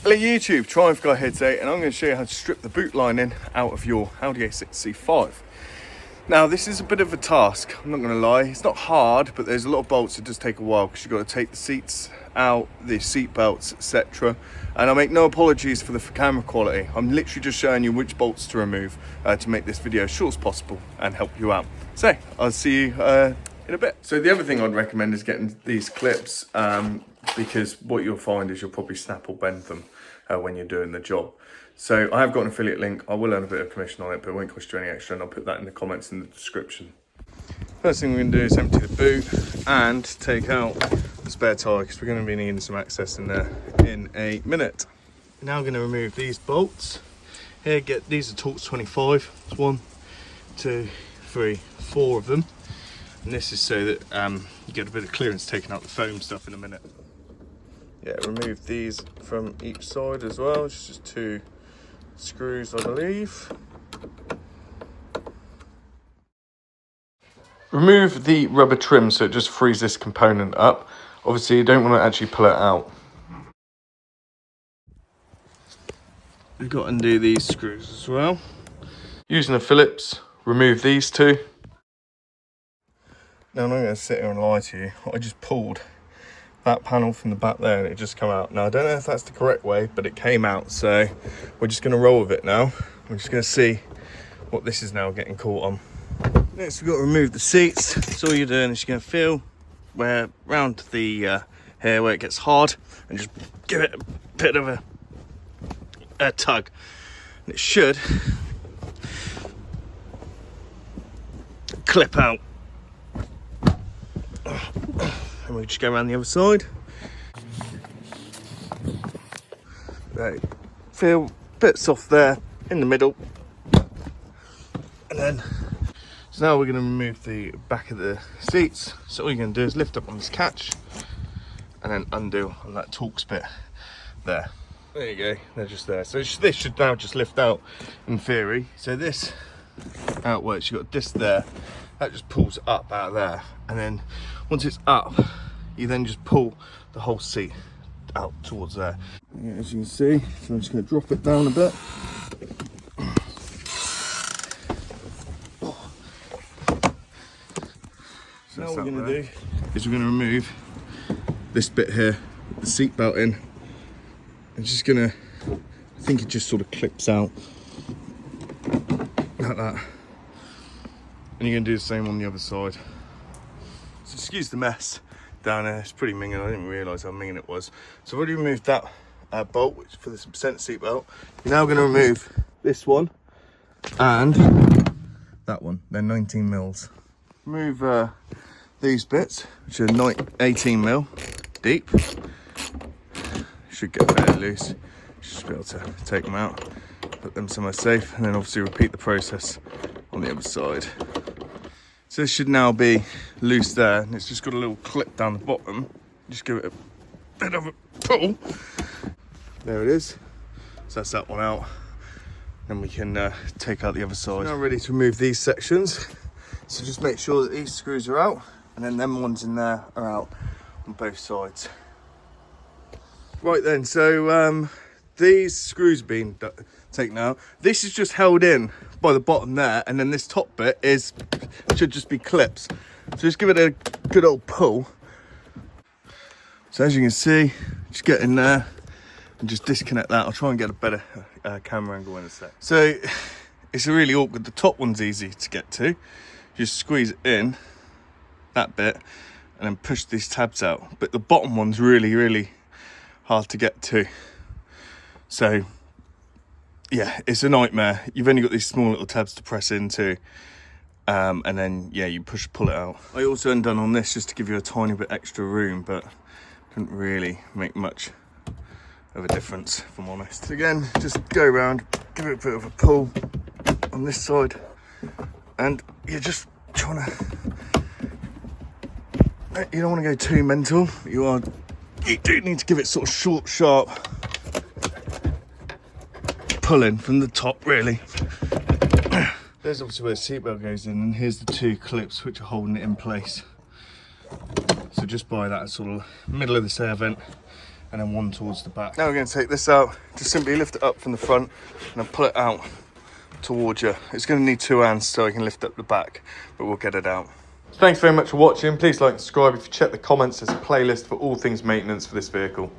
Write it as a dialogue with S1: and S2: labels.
S1: Hello YouTube, Triumph Guy here today, and I'm going to show you how to strip the boot lining out of your Audi A6 C5. Now this is a bit of a task, I'm not going to lie. It's not hard, but there's a lot of bolts. It does take a while because you've got to take the seats out, the seat belts, etc. And I make no apologies for the camera quality. I'm literally just showing you which bolts to remove to make this video as short as possible and help you out. So I'll see you in a bit. So the other thing I'd recommend is getting these clips because what you'll find is you'll probably snap or bend them when you're doing the job. So I have got an affiliate link. I will earn a bit of commission on it, but it won't cost you any extra, and I'll put that in the comments in the description. First thing we're going to do is empty the boot and take out the spare tyre because we're going to be needing some access in there in a minute. Now we're going to remove these bolts. Here, these are Torx 25. It's 1, 2, 3, 4 of them. And this is so that you get a bit of clearance taking out the foam stuff in a minute. Yeah, remove these from each side as well. It's just 2 screws, I believe. Remove the rubber trim so it just frees this component up. Obviously you don't want to actually pull it out. We've got to undo these screws as well. Using a Phillips, remove these 2. Now I'm not going to sit here and lie to you. I just pulled that panel from the back there and it just come out. Now I don't know if that's the correct way, but it came out, so we're just going to roll with it now. We're just going to see what this is now getting caught on. Next we've got to remove the seats. So all you're doing is you're going to feel where round the hair where it gets hard and just give it a bit of a tug, and it should clip out. And we just go around the other side. Right, feel a bit soft there in the middle, and then so now we're going to remove the back of the seats. So all you're going to do is lift up on this catch and then undo on that Torx bit there. There you go, they're just there. So this should now just lift out in theory. So this, how it works, you've got this there, that just pulls up out of there, and then once it's up you then just pull the whole seat out towards there. Yeah, as you can see, so I'm just going to drop it down a bit. So now what we're going to do is we're going to remove this bit here, the seat belt in. I'm just going to, I think it just sort of clips out like that. And you're going to do the same on the other side. So excuse the mess down there, it's pretty minging. I didn't realise how minging it was. So I've already removed that bolt, which for the center seat belt. You're now going to remove this one and that one. They're 19 mils. Remove these bits, which are 18 mil deep. Should get fairly loose. Should be able to take them out, put them somewhere safe, and then obviously repeat the process on the other side. So this should now be loose there, and it's just got a little clip down the bottom. Just give it a bit of a pull. There it is. So that's that one out. Then we can take out the other side. Now ready to remove these sections. So just make sure that these screws are out, and then them ones in there are out on both sides. Right then, so these screws have been taken out. This is just held in by the bottom there, and then this top bit should just be clips. So just give it a good old pull. So as you can see, just get in there and just disconnect that. I'll try and get a better camera angle in a sec. So it's really awkward. The top one's easy to get to. Just squeeze it in, that bit, and then push these tabs out. But the bottom one's really, really hard to get to. So yeah, it's a nightmare. You've only got these small little tabs to press into, and then yeah, you pull it out. I also undone on this just to give you a tiny bit extra room, but didn't really make much of a difference, if I'm honest. So again, just go around, give it a bit of a pull on this side, and you're just trying to, you don't want to go too mental. You do need to give it sort of short, sharp pulling from the top, really. There's obviously where the seatbelt goes in, and here's the 2 clips which are holding it in place. So just by that sort of middle of this air vent and then one towards the back. Now we're going to take this out. Just simply lift it up from the front and then pull it out towards you. It's going to need 2 hands so I can lift up the back, but we'll get it out. Thanks very much for watching. Please like and subscribe. If you check the comments, there's a playlist for all things maintenance for this vehicle.